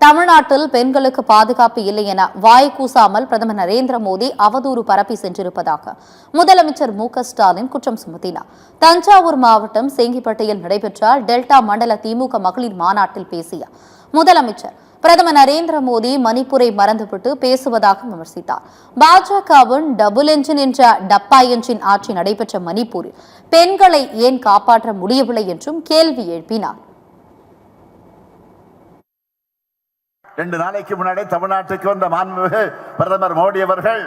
தமிழ்நாட்டில் பெண்களுக்கு பாதுகாப்பு இல்லை என வாய் கூசாமல் பிரதமர் நரேந்திர மோடி அவதூறு பரப்பி சென்றிருப்பதாக முதலமைச்சர் மு.க.ஸ்டாலின் குற்றம் சுமத்தினார். தஞ்சாவூர் மாவட்டம் செங்கிப்பட்டியில் நடைபெற்ற டெல்டா மண்டல திமுக மகளிர் மாநாட்டில் பேசிய முதலமைச்சர் பிரதமர் நரேந்திர மோடி மணிப்பூரை மறந்துவிட்டு பேசுவதாக விமர்சித்தார். பாஜகவின் டபுள் என்ஜின் என்ற டப்பா என்ஜின் ஆட்சி நடைபெற்ற மணிப்பூரில் பெண்களை ஏன் காப்பாற்ற முடியவில்லை என்றும் கேள்வி எழுப்பினார். 2 நாளைக்கு முன்னாடி தமிழ்நாட்டுக்கு வந்த மாண்புமிகு பிரதமர் மோடி அவர்கள்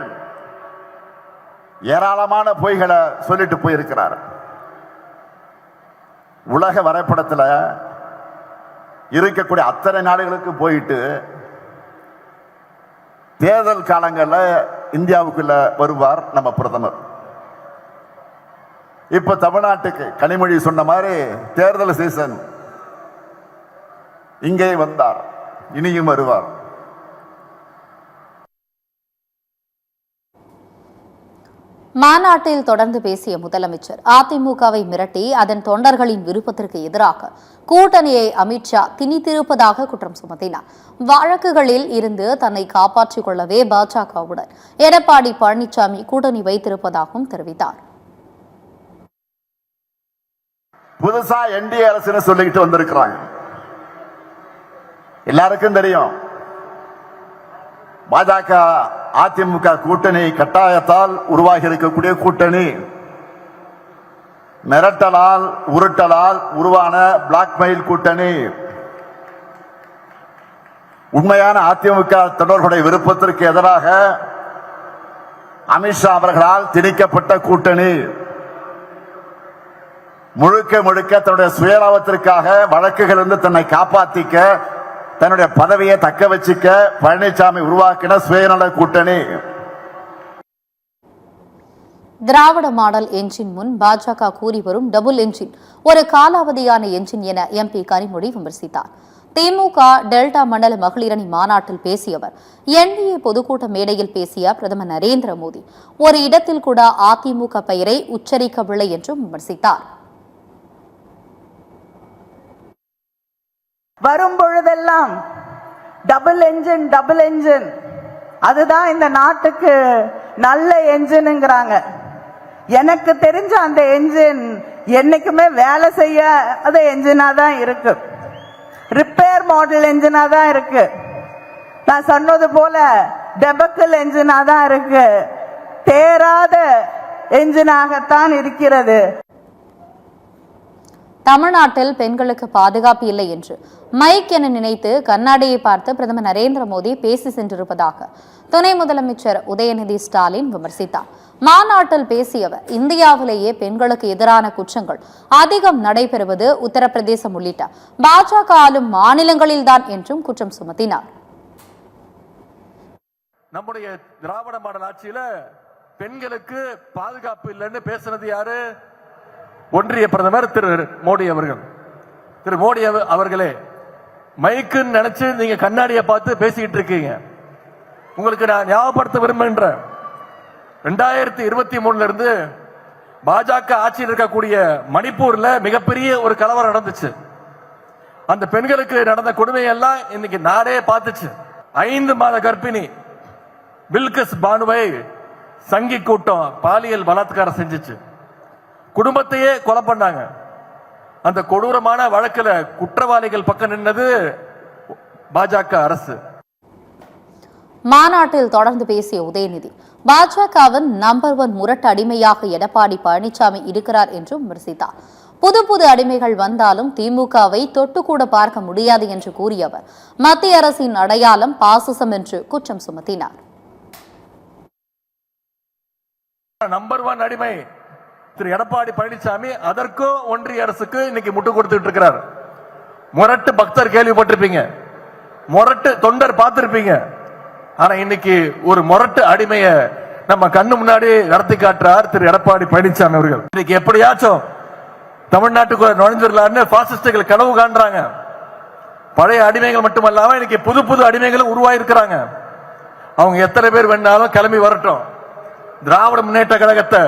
ஏராளமான பொய்களை சொல்லிட்டு போயிருக்கிறார். உலக வரைபடத்தில் இருக்கக்கூடிய அத்தனை நாடுகளுக்கு போயிட்டு தேர்தல் காலங்களில் இந்தியாவுக்குள்ள வருவார் நம்ம பிரதமர். இப்ப தமிழ்நாட்டுக்கு கனிமொழி சொன்ன மாதிரி தேர்தல் சீசன் இங்கே வந்தார், இனியும் வருவார். மாநாட்டில் தொடர்ந்து பேசிய முதலமைச்சர் அதிமுகவை மிரட்டி அதன் தொண்டர்களின் விருப்பத்திற்கு எதிராக கூட்டணியை அமித்ஷா திணித்திருப்பதாக குற்றம் சுமத்தினார். வழக்குகளில் இருந்து தன்னை காப்பாற்றிக் கொள்ளவே பாஜகவுடன் எடப்பாடி பழனிசாமி கூட்டணி வைத்திருப்பதாகவும் தெரிவித்தார். புதுசா என்டிஏ அரசு சொல்லிக்கிட்டு வந்திருக்கிறாங்க. எல்லாருக்கும் தெரியும், பாஜக அதிமுக கூட்டணி கட்டாயத்தால் உருவாகி இருக்கக்கூடிய கூட்டணி, மிரட்டலால் உருட்டலால் உருவான பிளாக்மெயில் கூட்டணி, உண்மையான அதிமுக தொடர்களுடைய விருப்பத்திற்கு எதிராக அமித்ஷா அவர்களால் திணிக்கப்பட்ட கூட்டணி, முழுக்க முழுக்க தன்னுடைய சுயலாபத்திற்காக வழக்குகள் இருந்து தன்னை காப்பாற்றிக்க, தன்னுடைய பதவியை தக்க வச்சுக்க பழனிசாமி உருவாக்கின சுயநல கூட்டணி. திராவிட மாடல் என்ஜின் முன் பாஜக கூறி வரும் டபுள் என்ஜின் ஒரு காலாவதியான என்ஜின் என எம்பி கனிமொழி விமர்சித்தார். திமுக டெல்டா மண்டல மகளிரணி மாநாட்டில் பேசியவர் என்டிஏ பொதுக்கூட்ட மேடையில் பேசிய பிரதமர் நரேந்திர மோடி ஒரு இடத்தில் கூட அதிமுக பெயரை உச்சரிக்கவில்லை என்றும் விமர்சித்தார். வரும் பொழுதெல்லாம் டபுள் என்ஜின் அதுதான் இந்த நாட்டுக்கு நல்ல என்ஜின்ங்கிறாங்க. எனக்கு தெரிஞ்ச அந்த என்ஜின் என்னைக்குமே வேலை செய்யாத என்ஜினா தான் இருக்கு, ரிப்பேர் மாடல் என்ஜினா தான் இருக்கு. நான் சொன்னது போல டெபக்கல் என்ஜினா தான் இருக்கு, தேராத என்ஜினாகத்தான் இருக்கிறது. தமிழ்நாட்டில் பெண்களுக்கு பாதுகாப்பு இல்லை என்று மைக் என நினைத்து கண்ணாடியை பார்த்து பிரதமர் நரேந்திர மோடி பேசி சென்றிருப்பதாக துணை முதலமைச்சர் உதயநிதி ஸ்டாலின் விமர்சித்தார். மாநாட்டில் பேசியவர் இந்தியாவிலேயே பெண்களுக்கு எதிரான குற்றங்கள் அதிகம் நடைபெறுவது உத்தரப்பிரதேசம் உள்ளிட்ட பாஜக ஆளும் மாநிலங்களில்தான் என்றும் குற்றம் சுமத்தினார். நம்முடைய திராவிட மாடல் ஆட்சியில பெண்களுக்கு பாதுகாப்பு இல்லைன்னு பேசுறது யாரு? ஒன்றிய பிரதமர் திரு மோடி அவர்கள். திரு மோடி அவர்களே, மைக்குன்னு நினைச்சு நீங்க கண்ணாடியை பார்த்து பேசிக்கிட்டு இருக்கீங்க. உங்களுக்கு நான் ஞாபகப்படுத்த விரும்புகின்றேன், 2023 இருந்து பாஜக ஆட்சியில் இருக்கக்கூடிய மணிப்பூர்ல மிகப்பெரிய ஒரு கலவரம் நடந்துச்சு. அந்த பெண்களுக்கு நடந்த கொடுமையெல்லாம் இன்னைக்கு நாடே பார்த்துச்சு. 5 மாத கர்ப்பிணி பில்கிஸ் பானுவை சங்கி கூட்டம் பாலியல் பலாத்காரம் செஞ்சிச்சு, குடும்பத்தையே கொலை பண்ணாங்க. அந்த கொடூரமான வழக்கில் குற்றவாளிகள் பக்கம் நின்னது பாஜக அரசு. மாநாட்டில் தொடர்ந்து பேசிய உதயநிதி பாஜகவின் நம்பர் 1 முரட்டு அடிமையாக எடப்பாடி பழனிசாமி இருக்கிறார் என்றும் விமர்சித்தார். புது அடிமைகள் வந்தாலும் திமுகவை தொட்டுக்கூட பார்க்க முடியாது என்று கூறியவர் மத்திய அரசின் அடையாளம் பாசிசம் என்று குற்றம் சுமத்தினார். நம்பர் 1 அடிமை திரு எடப்பாடி பழனிசாமி, அதற்கும் ஒன்றிய அரசுக்கு இன்னைக்கு முட்டு கொடுத்துட்டு இருக்கிறார். முரட்டு பக்தர் கேள்விப்பட்டிருப்பீங்க, முரட்டு தொண்டர் பார்த்திருப்பீங்க. ஆனா இன்னைக்கு ஒரு முரட்டு அடிமைய நம்ம கண்ணு முன்னாடி நடத்தி காட்டுறார் திரு எடப்பாடி பழனிசாமி அவர்கள். இன்னைக்கு எப்படியாச்சும் தமிழ்நாட்டுக்குள்ள நுழைஞ்சிடலான்னு பாசிஸ்டுகள் கனவு காண்றாங்க. பழைய அடிமைகள் மட்டுமல்லாம இன்னைக்கு புது அடிமைகளும் உருவாயிருக்கிறாங்க. அவங்க எத்தனை பேர் வேணாலும் கிளம்பி வரட்டும். திராவிட முன்னேற்ற கழகத்தை,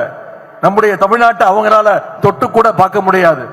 நம்முடைய தமிழ்நாட்டை அவங்களால தொட்டு கூட பார்க்க முடியாது.